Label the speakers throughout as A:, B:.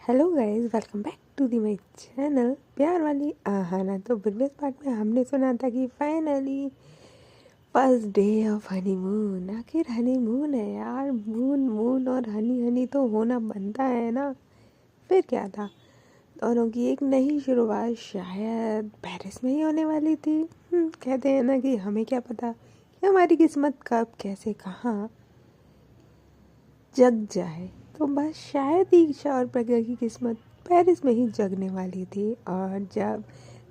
A: Hello guys, welcome back to the my channel. प्यार वाली आहाना। तो प्रीवियस पार्ट में हमने सुना था कि finally first day of honeymoon. आखिर हनीमून है यार, मून मून और हनी हनी तो होना बनता है ना। फिर क्या था, दोनों की एक नई शुरुआत शायद पेरिस में ही होने वाली थी। कहते हैं ना कि हमें क्या पता कि हमारी किस्मत कब कैसे कहाँ जग जाए। तो बस शायद ईशा और प्रज्ञा की किस्मत पेरिस में ही जगने वाली थी। और जब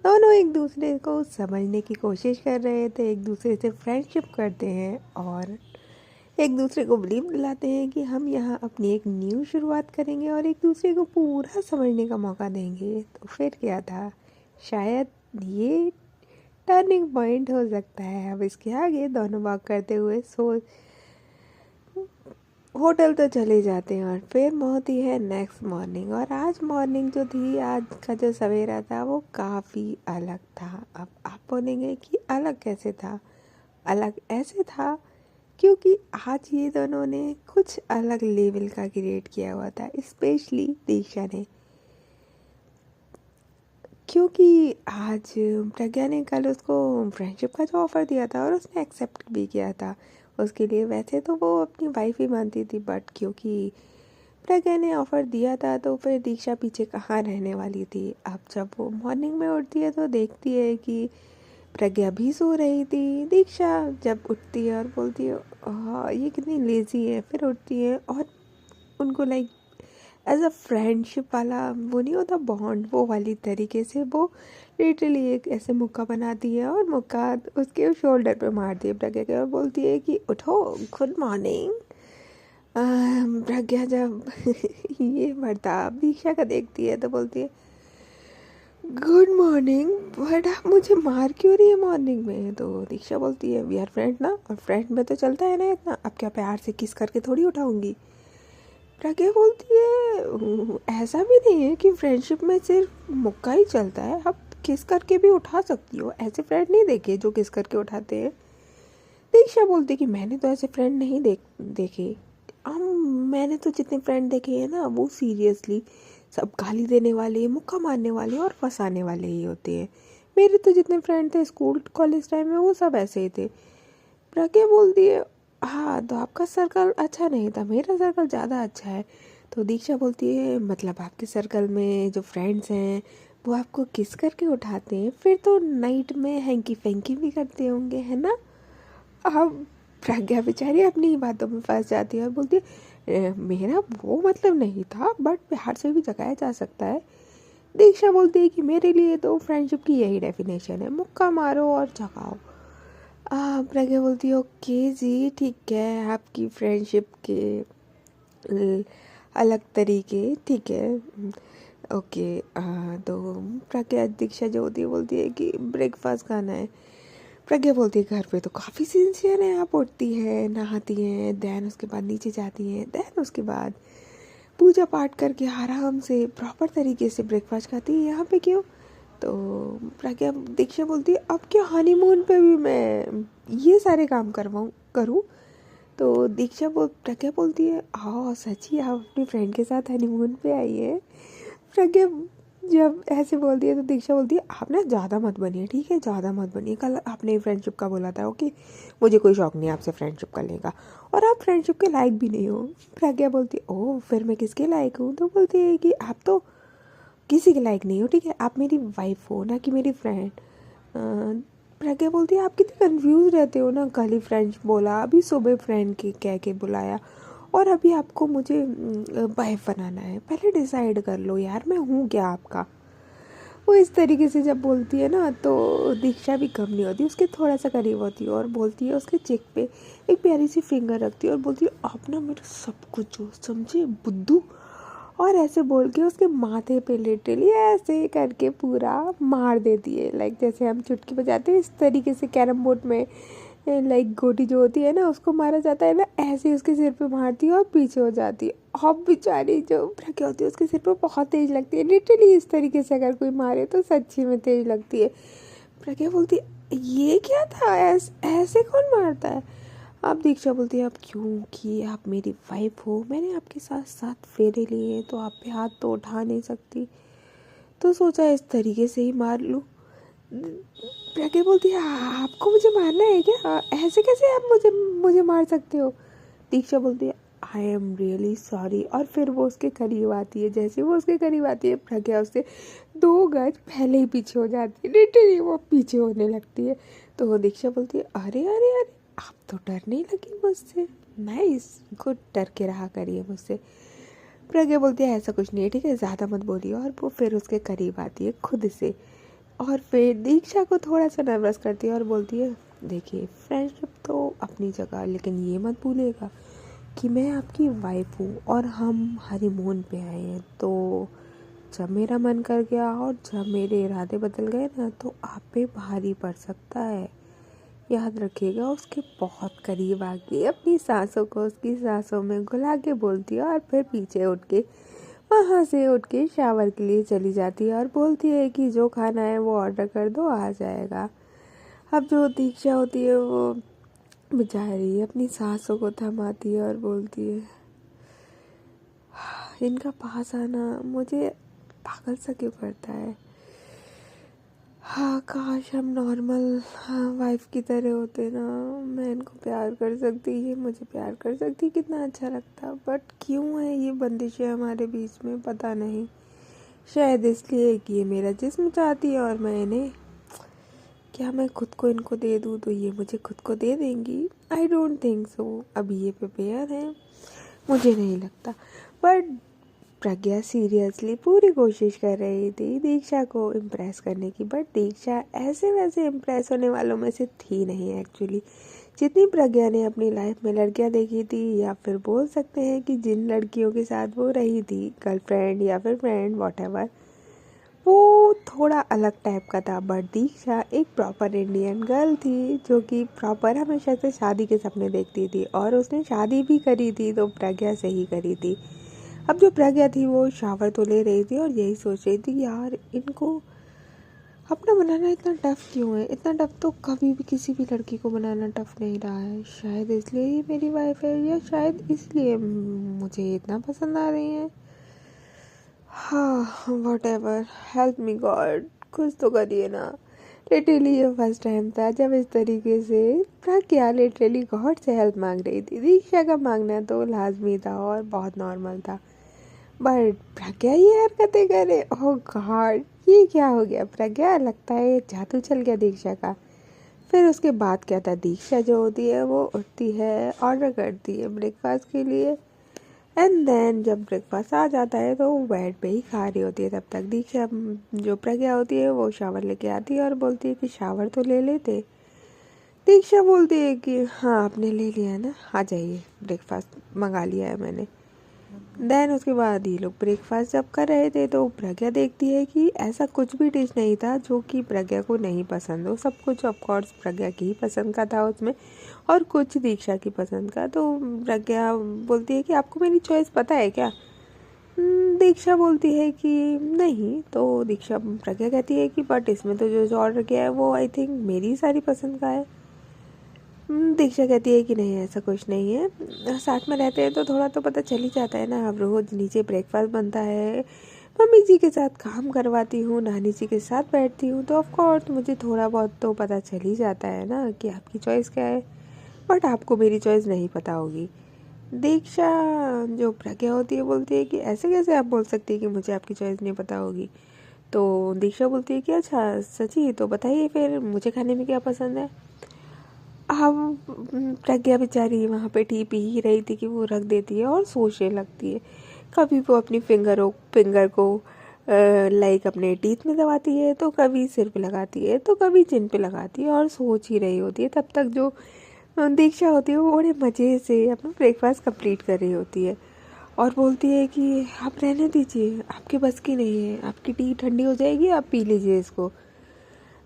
A: दोनों एक दूसरे को समझने की कोशिश कर रहे थे, एक दूसरे से फ्रेंडशिप करते हैं और एक दूसरे को बिलीव दिलाते हैं कि हम यहाँ अपनी एक न्यू शुरुआत करेंगे और एक दूसरे को पूरा समझने का मौका देंगे, तो फिर क्या था, शायद ये टर्निंग पॉइंट हो सकता है। अब इसके आगे दोनों वॉक करते हुए होटल तो चले जाते हैं और फिर होती है नेक्स्ट मॉर्निंग। और आज मॉर्निंग जो थी, आज का जो सवेरा था वो काफ़ी अलग था। अब आप बोलेंगे कि अलग कैसे था? अलग ऐसे था क्योंकि आज ये दोनों ने कुछ अलग लेवल का क्रिएट किया हुआ था, स्पेशली दीक्षा ने। क्योंकि आज प्रज्ञा ने कल उसको फ्रेंडशिप का जो ऑफ़र दिया था और उसने एक्सेप्ट भी किया था उसके लिए। वैसे तो वो अपनी वाइफ ही मानती थी, बट क्योंकि प्रज्ञा ने ऑफ़र दिया था तो फिर दीक्षा पीछे कहाँ रहने वाली थी। अब जब वो मॉर्निंग में उठती है तो देखती है कि प्रज्ञा भी सो रही थी। दीक्षा जब उठती है और बोलती है हाँ ये कितनी लेज़ी है, फिर उठती है और उनको लाइक एज अ फ्रेंडशिप वाला वो नहीं होता बॉन्ड, वो वाली तरीके से वो लिटरली एक ऐसे मुक्का बनाती है और मुक्का उसके शोल्डर पे मारती है प्रज्ञा के और बोलती है कि उठो, गुड मॉर्निंग। प्रज्ञा जब ये बर्ताव दीक्षा का देखती है तो बोलती है गुड मॉर्निंग, बट आप मुझे मार क्यों रही है मॉर्निंग में? तो दीक्षा बोलती है वी आर फ्रेंड ना, और फ्रेंड में तो चलता है ना इतना, अब क्या प्यार से किस करके थोड़ी उठाऊंगी? प्रज्ञा बोलती है ऐसा भी नहीं है कि फ्रेंडशिप में सिर्फ मुक्का ही चलता है, आप किस करके भी उठा सकती हो। ऐसे फ्रेंड नहीं देखे जो किस करके उठाते हैं। दीक्षा बोलती कि मैंने तो ऐसे फ्रेंड नहीं देखे। हम मैंने तो जितने फ्रेंड देखे हैं ना वो सीरियसली सब गाली देने वाले, मुक्का मारने वाले और फंसाने वाले ही होते हैं। मेरे तो जितने फ्रेंड थे स्कूल कॉलेज टाइम में वो सब ऐसे ही थे। प्रज्ञा बोलती है हाँ तो आपका सर्कल अच्छा नहीं था, मेरा सर्कल ज़्यादा अच्छा है। तो दीक्षा बोलती है मतलब आपके सर्कल में जो फ्रेंड्स हैं वो आपको किस करके उठाते हैं, फिर तो नाइट में हैंकी फैंकी भी करते होंगे, है ना? अब प्रज्ञा बेचारी अपनी ही बातों में फंस जाती है और बोलती है मेरा वो मतलब नहीं था, बट प्यार से भी जगाया जा सकता है। दीक्षा बोलती है कि मेरे लिए तो फ्रेंडशिप की यही डेफिनेशन है, मुक्का मारो और जगाओ। प्रज्ञा बोलती है ओके जी ठीक है, आपकी फ्रेंडशिप के अलग तरीके ठीक है। ओके। तो प्रज्ञा दीक्षा जो होती है बोलती है कि ब्रेकफास्ट खाना है। प्रज्ञा बोलती है घर पे तो काफ़ी सिंसियर है, आप उठती है, नहाती हैं, देन उसके बाद नीचे जाती हैं, देन उसके बाद पूजा पाठ करके आराम से प्रॉपर तरीके से ब्रेकफास्ट खाती है। यहाँ पे क्यों? तो प्रज्ञा दीक्षा बोलती है अब क्या हनीमून पे भी मैं ये सारे काम करूँ? तो प्रज्ञा बोलती है हाँ सच्ची आप अपनी फ्रेंड के साथ हनीमून पे आई है। प्रज्ञा जब ऐसे बोलती है तो दीक्षा बोलती है आप ना ज़्यादा मत बनिए, ठीक है, ज़्यादा मत बनिए, कल आपने फ्रेंडशिप का बोला था ओके, मुझे कोई शौक नहीं आपसे फ्रेंडशिप करने का और आप फ्रेंडशिप के लायक भी नहीं हो। प्रज्ञा बोलती है ओह फिर मैं किसके लायक हूँ? तो बोलती है कि आप तो किसी के लायक नहीं हो, ठीक है, आप मेरी वाइफ हो ना कि मेरी फ्रेंड। प्रज्ञा बोलती है आप कितने कंफ्यूज रहते हो ना, कल ही फ्रेंड बोला, अभी सुबह फ्रेंड के कह के बुलाया और अभी आपको मुझे वाइफ बनाना है। पहले डिसाइड कर लो यार मैं हूँ क्या आपका? वो इस तरीके से जब बोलती है ना तो दीक्षा भी कम नहीं होती, उसके थोड़ा सा करीब होती है और बोलती है, उसके चेक पे एक प्यारी सी फिंगर रखती है और बोलती है आप ना मेरा सब कुछ हो, समझे बुद्धू? और ऐसे बोल के उसके माथे पे लिटरली ऐसे करके पूरा मार देती है, लाइक जैसे हम चुटकी बजाते हैं इस तरीके से कैरम बोर्ड में लाइक गोटी जो होती है ना उसको मारा जाता है ना, ऐसे ही उसके सिर पे मारती है और पीछे हो जाती है। अब बेचारी जो प्रज्ञा होती है उसके सिर पे बहुत तेज लगती है, लिटरली इस तरीके से अगर कोई मारे तो सच्ची में तेज लगती है। प्रज्ञा बोलती है ये क्या था, ऐसे कौन मारता है? अब दीक्षा बोलती है, अब क्योंकि आप मेरी वाइफ हो, मैंने आपके साथ 7 फेरे लिए हैं, तो आप पे हाथ तो उठा नहीं सकती, तो सोचा इस तरीके से ही मार लूँ। प्रज्ञा बोलती है, आपको मुझे मारना है क्या? ऐसे कैसे आप मुझे मुझे मार सकते हो? दीक्षा बोलती है, आई एम रियली सॉरी। और फिर वो उसके करीब आती है। जैसे वो उसके करीब आती है, प्रज्ञा उससे 2 गज पहले ही पीछे हो जाती है। लिटरली वो पीछे होने लगती है। तो वो दीक्षा बोलती है, अरे अरे अरे, आप तो डरने लगी मुझसे। नाइस, गुड, डर के रहा करिए मुझसे। प्रज्ञा बोलती है, ऐसा कुछ नहीं है, ठीक है, ज़्यादा मत बोलिए। और वो फिर उसके करीब आती है खुद से, और फिर दीक्षा को थोड़ा सा नर्वस करती है और बोलती है, देखिए फ्रेंडशिप तो अपनी जगह, लेकिन ये मत भूलिएगा कि मैं आपकी वाइफ हूँ और हम हनीमून पे आए हैं। तो जब मेरा मन कर गया और जब मेरे इरादे बदल गए ना, तो आप पे भारी पड़ सकता है। याद रखिएगा। उसके बहुत करीब आके अपनी सांसों को उसकी सांसों में घुला के बोलती है, और फिर पीछे उठ के वहाँ से उठ के शावर के लिए चली जाती है और बोलती है कि जो खाना है वो ऑर्डर कर दो, आ जाएगा। अब जो दीक्षा होती है वो बेचारी अपनी सांसों को थमाती है और बोलती है, इनका पास आना मुझे पागल सा क्यों करता है। हाँ, काश हम नॉर्मल वाइफ की तरह होते ना, मैं इनको प्यार कर सकती, ये मुझे प्यार कर सकती, कितना अच्छा लगता। बट क्यों है ये बंदिशें हमारे बीच में, पता नहीं। शायद इसलिए कि ये मेरा जिस्म चाहती है और मैं इन्हें, क्या मैं खुद को इनको दे दूँ तो ये मुझे खुद को दे देंगी? I don't think so. अभी ये प्रिपेयर हैं, मुझे नहीं लगता। बट प्रज्ञा सीरियसली पूरी कोशिश कर रही थी दीक्षा को इम्प्रेस करने की। बट दीक्षा ऐसे वैसे इम्प्रेस होने वालों में से थी नहीं एक्चुअली। जितनी प्रज्ञा ने अपनी लाइफ में लड़कियां देखी थी, या फिर बोल सकते हैं कि जिन लड़कियों के साथ वो रही थी, गर्लफ्रेंड या फिर फ्रेंड वॉटएवर, वो थोड़ा अलग टाइप का था। बट दीक्षा एक प्रॉपर इंडियन गर्ल थी, जो कि प्रॉपर हमेशा से शादी के सपने देखती थी, और उसने शादी भी करी थी तो प्रज्ञा से ही करी थी। अब जो प्रज्ञा थी वो शावर तो ले रही थी और यही सोच रही थी, यार इनको अपना बनाना इतना टफ़ क्यों है? इतना टफ़ तो कभी भी किसी भी लड़की को बनाना टफ़ नहीं रहा है। शायद इसलिए ही मेरी वाइफ है, या शायद इसलिए मुझे इतना पसंद आ रही है। हाँ, व्हाटएवर, हेल्प मी गॉड, कुछ तो करिए ना। लिटरली ये फर्स्ट टाइम था जब इस तरीके से प्रज्ञा लिटरली गॉड से हेल्प मांग रही थी। दीक्षा का मांगना तो लाजमी था और बहुत नॉर्मल था, बट प्रज्ञा ये हरकतें करे, ओह गॉड, ये क्या हो गया प्रज्ञा? लगता है जादू चल गया दीक्षा का। फिर उसके बाद क्या था, दीक्षा जो होती है वो उठती है, ऑर्डर करती है ब्रेकफास्ट के लिए, एंड देन जब ब्रेकफास्ट आ जाता है तो वो बेड पे ही खा रही होती है। तब तक दीक्षा, जो प्रज्ञा होती है, वो शावर लेके आती है और बोलती है कि शावर तो ले लेते। दीक्षा बोलती है कि हाँ आपने ले लिया ना, आ जाइए, ब्रेकफास्ट मंगा लिया है मैंने। देन उसके बाद ये लोग ब्रेकफास्ट जब कर रहे थे तो प्रज्ञा देखती है कि ऐसा कुछ भी डिश नहीं था जो कि प्रज्ञा को नहीं पसंद हो। सब कुछ ऑफकोर्स प्रज्ञा की ही पसंद का था उसमें, और कुछ दीक्षा की पसंद का। तो प्रज्ञा बोलती है कि आपको मेरी चॉइस पता है क्या? दीक्षा बोलती है कि नहीं। तो दीक्षा प्रज्ञा कहती है कि बट इसमें तो जो जो ऑर्डर किया है वो आई थिंक मेरी सारी पसंद का है। दीक्षा कहती है कि नहीं, ऐसा कुछ नहीं है, साथ में रहते हैं तो थोड़ा तो पता चल ही जाता है ना। अब रोज़ नीचे ब्रेकफास्ट बनता है, मम्मी जी के साथ काम करवाती हूँ, नानी जी के साथ बैठती हूँ, तो ऑफकोर्स मुझे थोड़ा बहुत तो पता चल ही जाता है ना कि आपकी चॉइस क्या है। बट आपको मेरी चॉइस नहीं पता होगी। दीक्षा, जो प्रज्ञा होती है, बोलती है कि ऐसे कैसे आप बोल सकती है कि मुझे आपकी चॉइस नहीं पता होगी? तो दीक्षा बोलती है कि अच्छा सच्ची, तो बताइए फिर मुझे खाने में क्या पसंद है। अब प्रज्ञा बेचारी वहाँ पे टी पी ही रही थी कि वो रख देती है और सोचने लगती है। कभी वो अपनी फिंगर को लाइक अपने टीथ में दबाती है, तो कभी सिर पे लगाती है, तो कभी चिन पे लगाती है, और सोच ही रही होती है। तब तक जो दीक्षा होती है वो बड़े मज़े से अपना ब्रेकफास्ट कंप्लीट कर रही होती है, और बोलती है कि आप रहने दीजिए, आपके बस की नहीं है, आपकी टी ठंडी हो जाएगी, आप पी लीजिए इसको।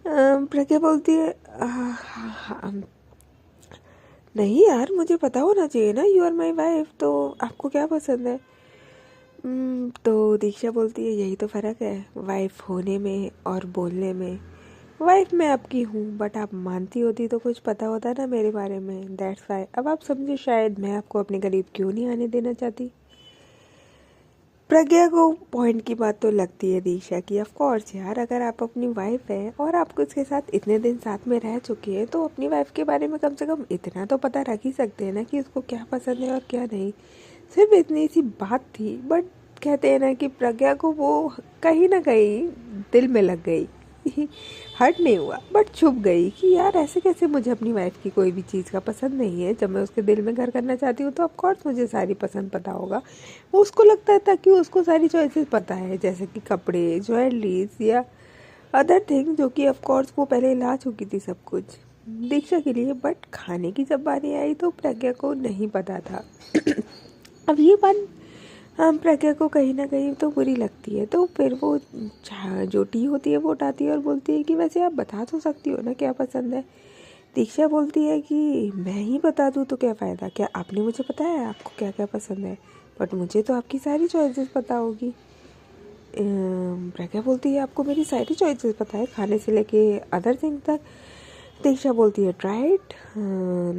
A: प्रज्ञा बोलती है, नहीं यार, मुझे पता होना चाहिए ना, यू आर माई वाइफ, तो आपको क्या पसंद है? तो दीक्षा बोलती है, यही तो फ़र्क है वाइफ होने में और बोलने में। वाइफ मैं आपकी हूँ, बट आप मानती होती तो कुछ पता होता ना मेरे बारे में। दैट्स वाई अब आप समझे शायद मैं आपको अपने करीब क्यों नहीं आने देना चाहती। प्रज्ञा को पॉइंट की बात तो लगती है दीक्षा की। ऑफ कोर्स यार, अगर आप अपनी वाइफ है और आप उसके साथ इतने दिन साथ में रह चुके हैं तो अपनी वाइफ के बारे में कम से कम इतना तो पता रख ही सकते हैं ना कि उसको क्या पसंद है और क्या नहीं। सिर्फ इतनी सी बात थी, बट कहते हैं ना कि प्रज्ञा को वो कहीं ना कहीं दिल में लग गई। हर्ट नहीं हुआ बट चुभ गई कि यार ऐसे कैसे, मुझे अपनी वाइफ की कोई भी चीज़ का पसंद नहीं है। जब मैं उसके दिल में घर करना चाहती हूँ तो ऑफकोर्स मुझे सारी पसंद पता होगा। वो उसको लगता है ताकि उसको सारी चॉइसेस पता है, जैसे कि कपड़े, ज्वेलरीज या अदर थिंग, जो कि ऑफकोर्स वो पहले ला चुकी थी सब कुछ दीक्षा के लिए। बट खाने की जब बारी आई तो प्रज्ञा को नहीं पता था। अब ये बात हम प्रज्ञा को कहीं ना कहीं तो बुरी लगती है, तो फिर वो जो टी होती है वो उठाती है और बोलती है कि वैसे आप बता तो सकती हो ना क्या पसंद है। दीक्षा बोलती है कि मैं ही बता दूँ तो क्या फ़ायदा, क्या आपने मुझे बताया है आपको क्या क्या पसंद है, बट मुझे तो आपकी सारी चॉइसेस पता होगी। प्रज्ञा बोलती है आपको मेरी सारी चॉइसेस पता है, खाने से लेके अदर थिंग तक। दीक्षा बोलती है ट्राइट,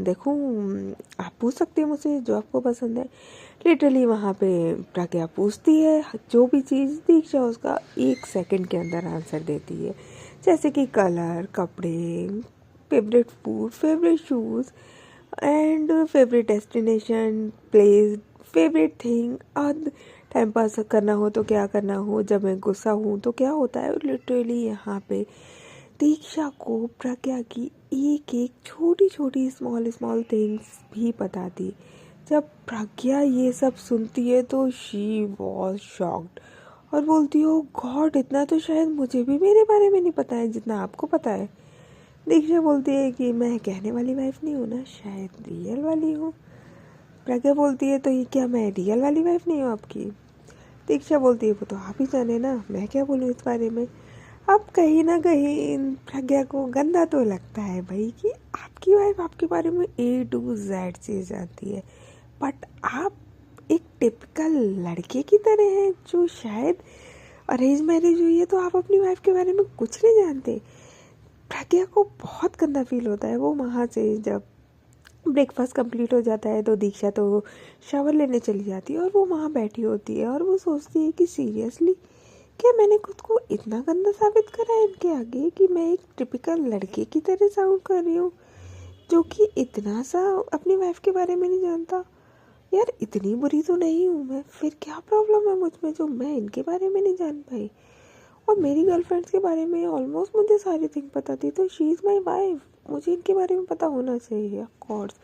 A: देखूं, आप पूछ सकते हैं मुझसे जो आपको पसंद है। लिटरली वहाँ पे प्रज्ञा पूछती है जो भी चीज़, दीक्षा उसका 1 सेकंड के अंदर आंसर देती है, जैसे कि कलर, कपड़े, favourite food, favourite shoes and favourite destination, place, favourite thing. और टाइम पास करना हो तो क्या करना हो, जब मैं गुस्सा हूँ तो क्या होता है। लिटरली यहाँ पे दीक्षा को प्रज्ञा की एक एक छोटी छोटी स्मॉल स्मॉल थिंग्स भी पता थी। जब प्रज्ञा ये सब सुनती है तो शी वॉज शॉक्ड और बोलती हो गॉड, इतना तो शायद मुझे भी मेरे बारे में नहीं पता है जितना आपको पता है। दीक्षा बोलती है कि मैं कहने वाली वाइफ नहीं हूँ ना, शायद रियल वाली हूँ। प्रज्ञा बोलती है तो ये क्या मैं रियल वाली वाइफ नहीं हूँ आपकी। दीक्षा बोलती है वो तो आप ही जाने ना, मैं क्या बोलूँ इस बारे में। अब कहीं ना कहीं प्रज्ञा को गंदा तो लगता है भाई कि आपकी वाइफ आपके बारे में A to Z चीज़ जानती है, बट आप एक टिपिकल लड़के की तरह हैं जो शायद अरेंज मैरिज हुई है तो आप अपनी वाइफ के बारे में कुछ नहीं जानते। प्रज्ञा को बहुत गंदा फील होता है। वो वहाँ से जब ब्रेकफास्ट कंप्लीट हो जाता है तो दीक्षा तो शावर लेने चली जाती है और वो वहाँ बैठी होती है और वो सोचती है कि सीरियसली क्या मैंने खुद को इतना गंदा साबित करा है इनके आगे कि मैं एक टिपिकल लड़के की तरह साउंड कर रही हूँ जो कि इतना सा अपनी वाइफ के बारे में नहीं जानता। यार इतनी बुरी तो नहीं हूँ मैं, फिर क्या प्रॉब्लम है मुझ में जो मैं इनके बारे में नहीं जान पाई। और मेरी गर्लफ्रेंड्स के बारे में ऑलमोस्ट मुझे सारी थिंग पता थी, तो शी इज़ माई वाइफ, मुझे इनके बारे में पता होना चाहिए ऑफ कोर्स।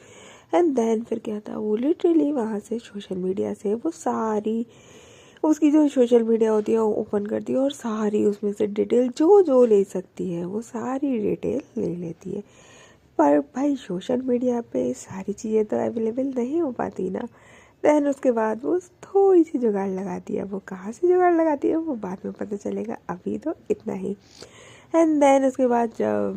A: एंड देन फिर क्या था, वो लिटरली वहाँ से सोशल मीडिया से वो सारी उसकी जो सोशल मीडिया होती है वो ओपन करती है और सारी उसमें से डिटेल जो जो ले सकती है वो सारी डिटेल ले लेती है। पर भाई सोशल मीडिया पे सारी चीज़ें तो अवेलेबल नहीं हो पाती ना। देन उसके बाद वो थोड़ी सी जुगाड़ लगाती है, वो कहाँ से जुगाड़ लगाती है वो बाद में पता चलेगा, अभी तो इतना ही। एंड देन उसके बाद जब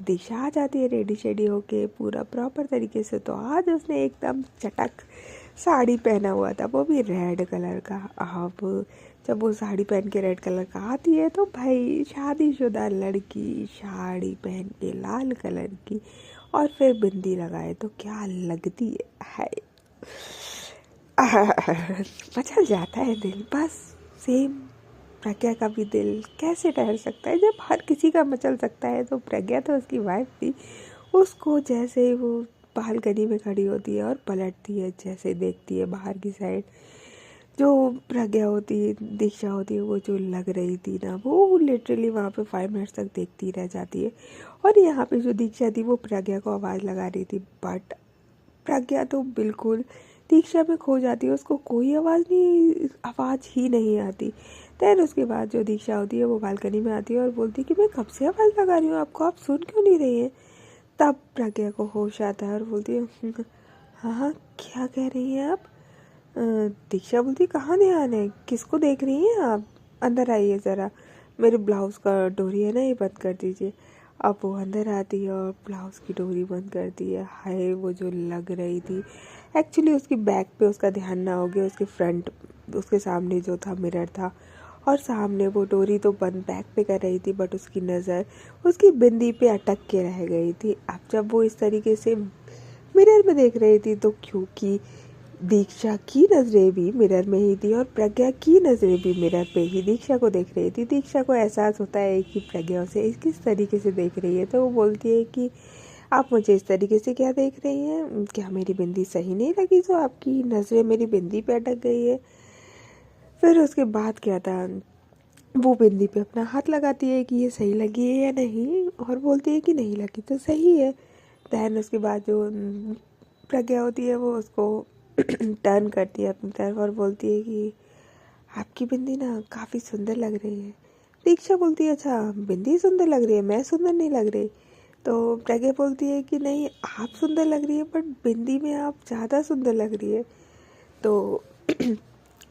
A: दिशा आ जाती है रेडी शेडी होके पूरा प्रॉपर तरीके से, तो आज उसने एकदम चटक साड़ी पहना हुआ था, वो भी रेड कलर का। अब जब वो साड़ी पहन के रेड कलर का आती है तो भाई शादीशुदा लड़की साड़ी पहन के लाल कलर की और फिर बिंदी लगाए तो क्या लगती है। मचल जाता है दिल, बस सेम प्रज्ञा का भी दिल कैसे ठहर सकता है जब हर किसी का मचल सकता है। तो प्रज्ञा तो उसकी वाइफ थी, उसको जैसे ही वो बालकनी में खड़ी होती है और पलटती है, जैसे देखती है बाहर की साइड, जो प्रज्ञा होती है, दीक्षा होती है, वो जो लग रही थी ना, वो लिटरली वहाँ पे 5 मिनट्स तक देखती रह जाती है। और यहाँ पे जो दीक्षा थी वो प्रज्ञा को आवाज़ लगा रही थी, बट प्रज्ञा तो बिल्कुल दीक्षा में खो जाती है, उसको कोई आवाज़ ही नहीं आती। देन उसके बाद जो दीक्षा होती है वो बालकनी में आती है और बोलती है कि मैं कब से आवाज़ लगा रही हूँ आपको, आप सुन क्यों नहीं रही हैं। तब प्रज्ञा को होश आता है और बोलती है हाँ हाँ क्या कह रही हैं आप। दीक्षा बोलती है कहाँ ध्यान है, किसको देख रही हैं आप, अंदर आइए ज़रा, मेरे ब्लाउज़ का डोरी है ना ये बंद कर दीजिए। अब वो अंदर आती है और ब्लाउज़ की डोरी बंद करती है। हाय वो जो लग रही थी, एक्चुअली उसकी बैक पे उसका ध्यान ना हो गया, उसके फ्रंट उसके सामने जो था मिरर था और सामने वो डोरी तो बंद बैग पे कर रही थी, बट उसकी नज़र उसकी बिंदी पे अटक के रह गई थी। अब जब वो इस तरीके से मिरर में देख रही थी, तो क्योंकि दीक्षा की नज़रें भी मिरर में ही थी और प्रज्ञा की नज़रें भी मिरर पे ही दीक्षा को देख रही थी, दीक्षा को एहसास होता है कि प्रज्ञा उसे किस तरीके से देख रही है। तो वो बोलती है कि आप मुझे इस तरीके से क्या देख रही हैं? क्या मेरी बिंदी सही नहीं लगी जो आपकी नज़रें मेरी बिंदी पे अटक गई है? फिर उसके बाद क्या था, वो बिंदी पे अपना हाथ लगाती है कि ये सही लगी है या नहीं, और बोलती है कि नहीं लगी तो सही है। दैन उसके बाद जो प्रज्ञा होती है वो उसको टर्न करती है अपनी तरफ और बोलती है कि आपकी बिंदी ना काफ़ी सुंदर लग रही है। दीक्षा बोलती है अच्छा बिंदी सुंदर लग रही है, मैं सुंदर नहीं लग रही? तो प्रज्ञा बोलती है कि नहीं आप सुंदर लग रही है, बट बिंदी में आप ज़्यादा सुंदर लग रही है। तो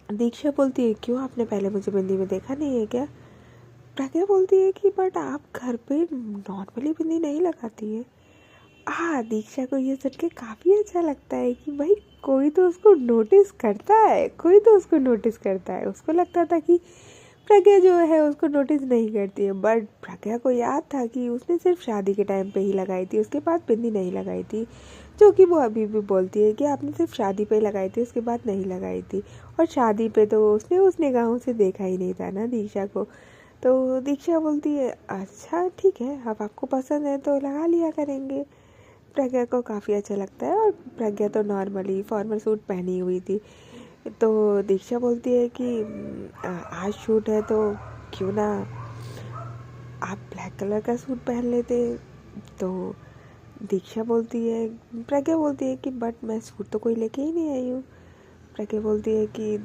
A: दीक्षा बोलती है क्यों, आपने पहले मुझे बिंदी में देखा नहीं है क्या? प्रज्ञा बोलती है कि बट आप घर पे नॉर्मली बिंदी नहीं लगाती है। हाँ, दीक्षा को ये सुन के काफ़ी अच्छा लगता है कि भाई कोई तो उसको नोटिस करता है, कोई तो उसको नोटिस करता है। उसको लगता था कि प्रज्ञा जो है उसको नोटिस नहीं करती है, बट प्रज्ञा को याद था कि उसने सिर्फ शादी के टाइम पे ही लगाई थी, उसके बाद बिंदी नहीं लगाई थी, जो कि वो अभी भी बोलती है कि आपने सिर्फ शादी पे लगाई थी, उसके बाद नहीं लगाई थी। और शादी पे तो उसने उस निगाहों से देखा ही नहीं था ना दीक्षा को। तो दीक्षा बोलती है अच्छा ठीक है, अब आपको पसंद है तो लगा लिया करेंगे। प्रज्ञा को काफ़ी अच्छा लगता है और प्रज्ञा तो नॉर्मली फॉर्मल सूट पहनी हुई थी। तो दीक्षा बोलती है कि आज शूट है तो क्यों ना आप ब्लैक कलर का सूट पहन लेते। तो दीक्षा बोलती है, प्रज्ञा बोलती है कि बट मैं सूट तो कोई लेके ही नहीं आई हूँ। प्रज्ञा बोलती है कि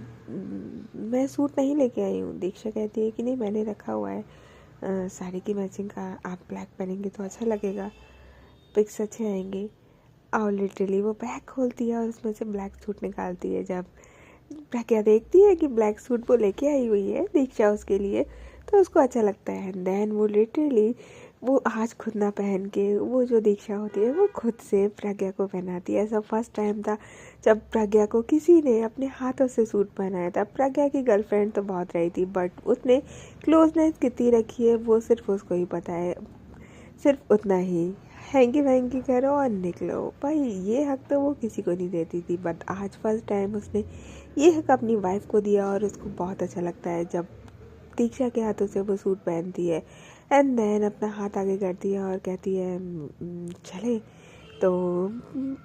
A: मैं सूट नहीं लेके आई हूँ। दीक्षा कहती है कि नहीं मैंने रखा हुआ है साड़ी की मैचिंग का, आप ब्लैक पहनेंगे तो अच्छा लगेगा, पिक्स अच्छे आएंगे। और लिटरली वो बैग खोलती है और उसमें से ब्लैक सूट निकालती है। जब प्रज्ञा देखती है कि ब्लैक सूट वो लेके आई हुई है दीक्षा उसके लिए, तो उसको अच्छा लगता है। एंड देन वो लिटरली वो आज खुद ना पहन के, वो जो दीक्षा होती है वो खुद से प्रज्ञा को पहनाती है। ऐसा फर्स्ट टाइम था जब प्रज्ञा को किसी ने अपने हाथों से सूट पहनाया था। प्रज्ञा की गर्लफ्रेंड तो बहुत रही थी, बट उसने क्लोजनेस कितनी रखी है वो सिर्फ उसको ही पता है। सिर्फ उतना ही, हैंकी वैंकी करो और निकलो भाई, ये हक तो वो किसी को नहीं देती थी, बट आज फर्स्ट टाइम उसने ये हक अपनी वाइफ को दिया और उसको बहुत अच्छा लगता है जब दीक्षा के हाथों से वो सूट पहनती है। एंड देन अपना हाथ आगे करती है और कहती है चले। तो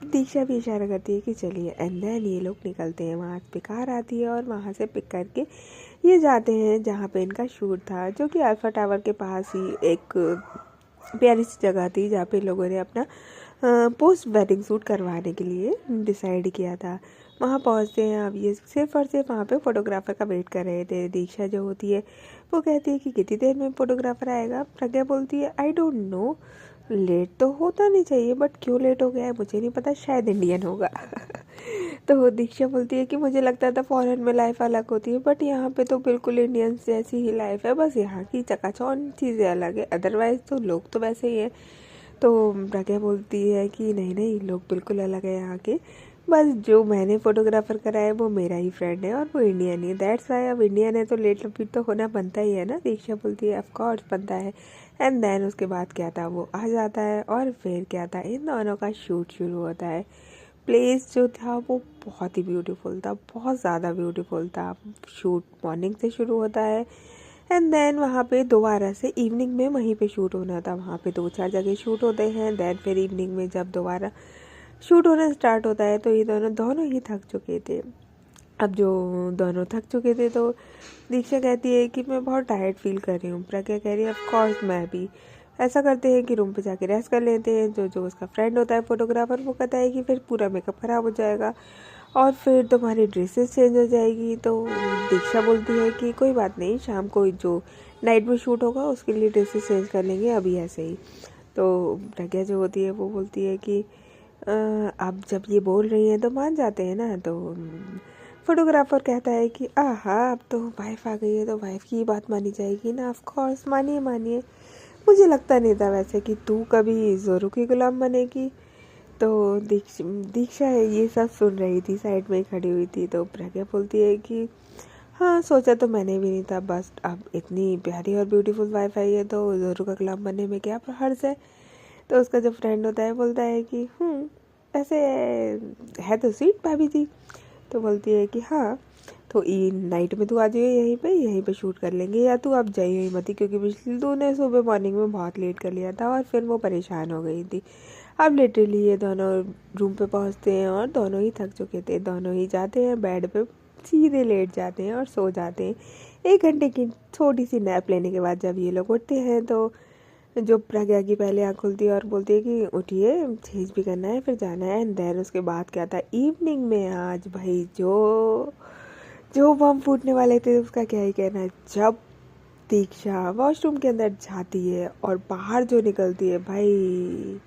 A: दीक्षा भी इशारा करती है कि चलिए। एंड देन ये लोग निकलते हैं, वहाँ पे कार आती है और वहाँ से पिक करके ये जाते हैं जहाँ पे इनका शूट था, जो कि अल्फा टावर के पास ही एक प्यारी सी जगह थी जहाँ पे लोगों ने अपना पोस्ट वेडिंग शूट करवाने के लिए डिसाइड किया था। वहाँ पहुँचते हैं, अब ये सिर्फ और सिर्फ वहाँ पे फोटोग्राफर का वेट कर रहे थे। दीक्षा जो होती है वो कहती है कि कितनी देर में फोटोग्राफर आएगा। प्रज्ञा बोलती है आई डोंट नो, लेट तो होता नहीं चाहिए, बट क्यों लेट हो गया है मुझे नहीं पता, शायद इंडियन होगा। तो दीक्षा बोलती है कि मुझे लगता था फॉरेन में लाइफ अलग होती है, बट यहाँ पे तो बिल्कुल इंडियंस जैसी ही लाइफ है, बस यहाँ की चकाचौंध चीज़ें अलग है, अदरवाइज तो लोग तो वैसे ही हैं। तो प्रज्ञा बोलती है कि नहीं नहीं, लोग बिल्कुल अलग है यहाँ के, बस जो मैंने फोटोग्राफर करा है वो मेरा ही फ्रेंड है और वो इंडियन ही है, दैट्स वाई। अब इंडियन है तो लेट लपीट तो होना बनता ही है ना। दीक्षा बोलती है ऑफ कोर्स बनता है। एंड देन उसके बाद क्या था, वो आ जाता है और फिर क्या था, इन दोनों का शूट शुरू होता है। प्लेस जो था वो बहुत ही ब्यूटीफुल था, बहुत ज़्यादा ब्यूटीफुल था। शूट मॉर्निंग से शुरू होता है एंड देन वहाँ पे दोबारा से इवनिंग में वहीं पे शूट होना था। वहाँ पे 2-4 जगह शूट होते हैं। देन फिर इवनिंग में जब दोबारा शूट होना स्टार्ट होता है तो ये दोनों दोनों ही थक चुके थे। अब जो दोनों थक चुके थे तो दीक्षा कहती है कि मैं बहुत टायर्ड फील कर रही हूँ। प्रज्ञा कह रही है ऑफ कोर्स मैं भी। ऐसा करते हैं कि रूम पे जाके रेस्ट कर लेते हैं। जो उसका फ्रेंड होता है फोटोग्राफर, वो कहता है कि फिर पूरा मेकअप खराब हो जाएगा और फिर तुम्हारी ड्रेसेस चेंज हो जाएगी। तो दीक्षा बोलती है कि कोई बात नहीं, शाम को जो नाइट में शूट होगा उसके लिए ड्रेसेस चेंज कर लेंगे अभी ऐसे ही। तो प्रज्ञा जो होती है वो बोलती है कि अब जब ये बोल रही हैं तो मान जाते हैं ना। तो फोटोग्राफर कहता है कि आहा अब तो वाइफ आ गई है तो वाइफ की ही बात मानी जाएगी ना। ऑफ कोर्स मानिए मानिए, मुझे लगता नहीं था वैसे कि तू कभी जोरू की गुलाम बनेगी। तो दीक्षा ये सब सुन रही थी, साइड में ही खड़ी हुई थी। तो प्रज्ञा बोलती है कि हाँ, सोचा तो मैंने भी नहीं था, बस अब इतनी प्यारी और ब्यूटीफुल वाइफ है ये तो ज़ोरू का गुलाम बनने में क्या हर्ज है। तो उसका जो फ्रेंड होता है बोलता है कि ऐसे है तो स्वीट भाभी जी। तो बोलती है कि हाँ, तो नाइट में तू आ जाइए, यहीं पे शूट कर लेंगे, या तू अब जाइए ही मत, क्योंकि पिछले तूने सुबह मॉर्निंग में बहुत लेट कर लिया था और फिर वो परेशान हो गई थी। अब लिटरली ये दोनों रूम पे पहुंचते हैं और दोनों ही थक चुके थे, दोनों ही जाते हैं बेड पे, सीधे लेट जाते हैं और सो जाते हैं। 1 घंटे की छोटी सी नैप लेने के बाद जब ये लोग उठते हैं तो जो प्रज्ञा की पहले आँख खुलती है और बोलती है कि उठिए, चेंज भी करना है, फिर जाना है। एंड देन उसके बाद क्या था, इवनिंग में आज भाई जो जो बम फूटने वाले थे उसका क्या ही कहना है। जब दीक्षा वॉशरूम के अंदर जाती है और बाहर जो निकलती है भाई,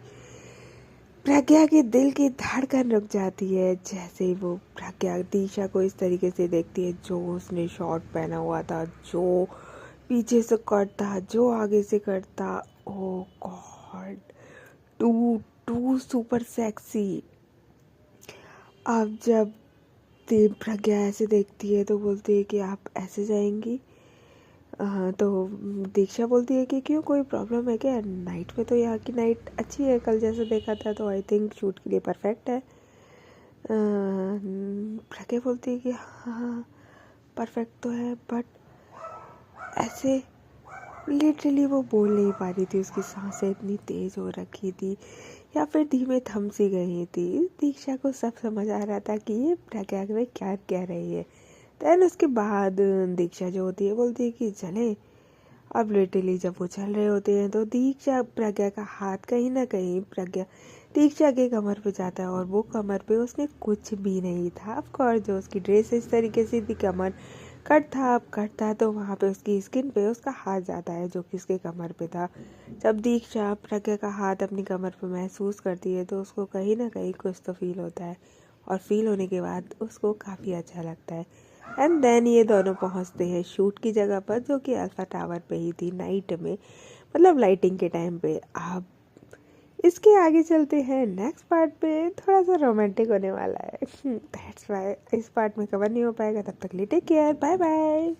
A: प्रज्ञा के दिल की धड़कन रुक जाती है। जैसे ही वो प्रज्ञा दीक्षा को इस तरीके से देखती है, जो उसने शॉर्ट पहना हुआ था, जो पीछे से कट था, जो आगे से कट था, oh God, too too super sexy. अब जब प्रज्ञा ऐसे देखती है तो बोलती है कि आप ऐसे जाएंगी। तो दीक्षा बोलती है कि क्यों, कोई प्रॉब्लम है क्या? नाइट में तो यहाँ की नाइट अच्छी है, कल जैसे देखा था, तो आई थिंक शूट के लिए परफेक्ट है। प्रज्ञा बोलती है कि हाँ परफेक्ट तो है, बट ऐसे लिटरली वो बोल नहीं पा रही थी, उसकी सांसें इतनी तेज हो रखी थी या फिर धीमे थम सी गई थी। दीक्षा को सब समझ आ रहा था कि ये प्रज्ञा में क्या कह रही है। देन उसके बाद दीक्षा जो होती है बोलती है कि चले। अब लिटरली जब वो चल रहे होते हैं तो दीक्षा प्रज्ञा का हाथ कहीं ना कहीं प्रज्ञा दीक्षा के कमर पे जाता है और वो कमर पे उसने कुछ भी नहीं था। ऑफ कोर्स जो उसकी ड्रेस इस तरीके से थी, कमर कट था, अब कट था तो वहाँ पे उसकी स्किन पे उसका हाथ जाता है जो कि उसके कमर पे था। जब दीक्षा प्रज्ञा का हाथ अपनी कमर पे महसूस करती है तो उसको कहीं ना कहीं कुछ तो फील होता है, और फील होने के बाद उसको काफ़ी अच्छा लगता है। एंड देन ये दोनों पहुंचते हैं शूट की जगह पर, जो कि अल्फा टावर पे ही थी नाइट में, मतलब लाइटिंग के टाइम पे। अब इसके आगे चलते हैं नेक्स्ट पार्ट पे, थोड़ा सा रोमांटिक होने वाला है। दैट्स वाई इस पार्ट में कवर नहीं हो पाएगा, तब तक लिए टेक केयर, बाय बाय।